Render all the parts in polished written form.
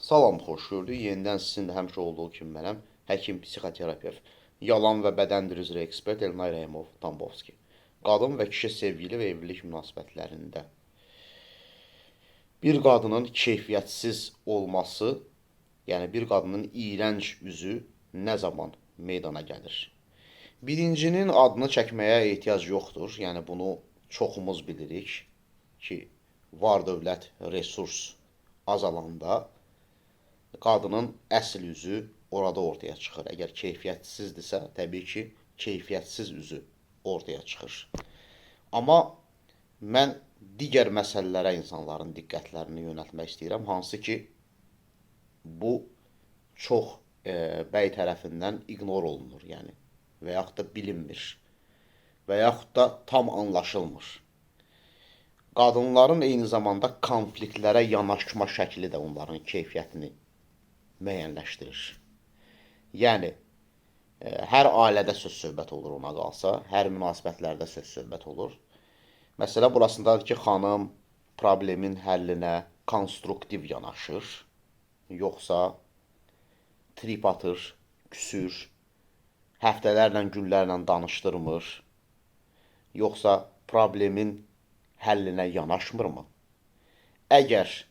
Salam, xoş gördük. Yenidən sizin də həmişə olduğu kimi mənəm, həkim, psixoterapevt, yalan və bədəndir üzrə ekspert Elnay Rəhimov Tambovski. Qadın və kişi sevgili və evlilik münasibətlərində bir qadının keyfiyyətsiz olması, yəni bir qadının iyrənc üzü nə zaman meydana gəlir? Birincinin adını çəkməyə ehtiyac yoxdur. Yəni bunu çoxumuz bilirik ki, var dövlət resurs azalanda qadının əsl üzü orada ortaya çıxır. Əgər keyfiyyətsizdirsə, təbii ki, keyfiyyətsiz üzü ortaya çıxır. Amma mən digər məsələlərə insanların diqqətlərini yönəltmək istəyirəm, hansı ki, bu çox bəy tərəfindən ignor olunur, yəni və yaxud da bilinmir və yaxud da tam anlaşılmır. Qadınların eyni zamanda konfliktlərə yanaşma şəkli də onların keyfiyyətini müəyyənləşdirir. Yəni, hər ailədə söz-söhbət olur ona qalsa, hər münasibətlərdə söz-söhbət olur. Məsələ burasındadır ki, xanım problemin həllinə konstruktiv yanaşır, yoxsa trip atır, küsür, həftələrlə, günlərlə danışdırmır, yoxsa problemin həllinə yanaşmırmı? Əgər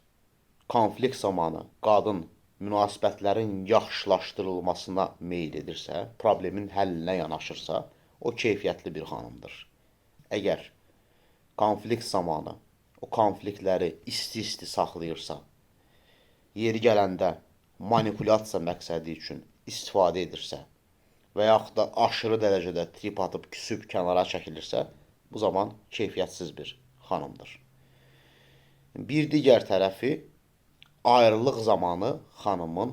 konflikt zamanı qadın münasibətlərin yaxşılaşdırılmasına meyl edirsə, problemin həllinə yanaşırsa, o keyfiyyətli bir xanımdır. Əgər konflikt zamanı o konfliktləri isti-isti saxlayırsa, yeri gələndə manipulyasiya məqsədi üçün istifadə edirsə və yaxud da aşırı dərəcədə trip atıb, küsüb, kənara çəkilirsə, bu zaman keyfiyyətsiz bir xanımdır. Bir digər tərəfi, ayrılıq zamanı xanımın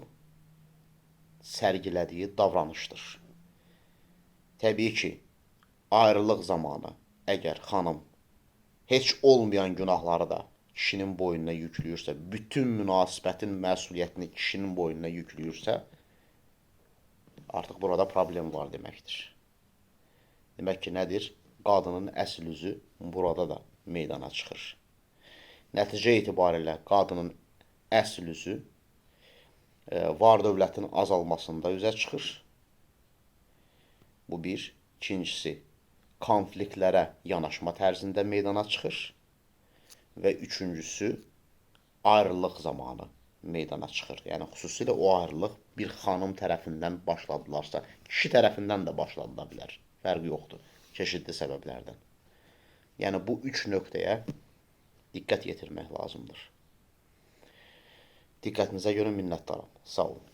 sərgilədiyi davranışdır. Təbii ki, ayrılıq zamanı əgər xanım heç olmayan günahları da kişinin boynuna yükləyirsə, bütün münasibətin məsuliyyətini kişinin boynuna yükləyirsə, artıq burada problem var deməkdir. Demək ki, nədir? Qadının əsl üzü burada da meydana çıxır. Nəticə etibarilə qadının əsl üzü var dövlətin azalmasında üzə çıxır. Bu bir. İkincisi, konfliktlərə yanaşma tərzində meydana çıxır. Və üçüncüsü, ayrılıq zamanı meydana çıxır. Yəni, xüsusilə o ayrılıq bir xanım tərəfindən başladılarsa, kişi tərəfindən də başladıla bilər. Fərqi yoxdur, çeşidli səbəblərdən. Yəni, bu üç nöqtəyə diqqət yetirmək lazımdır. Diqqətinizə görə minnətdaram. Sağ olun.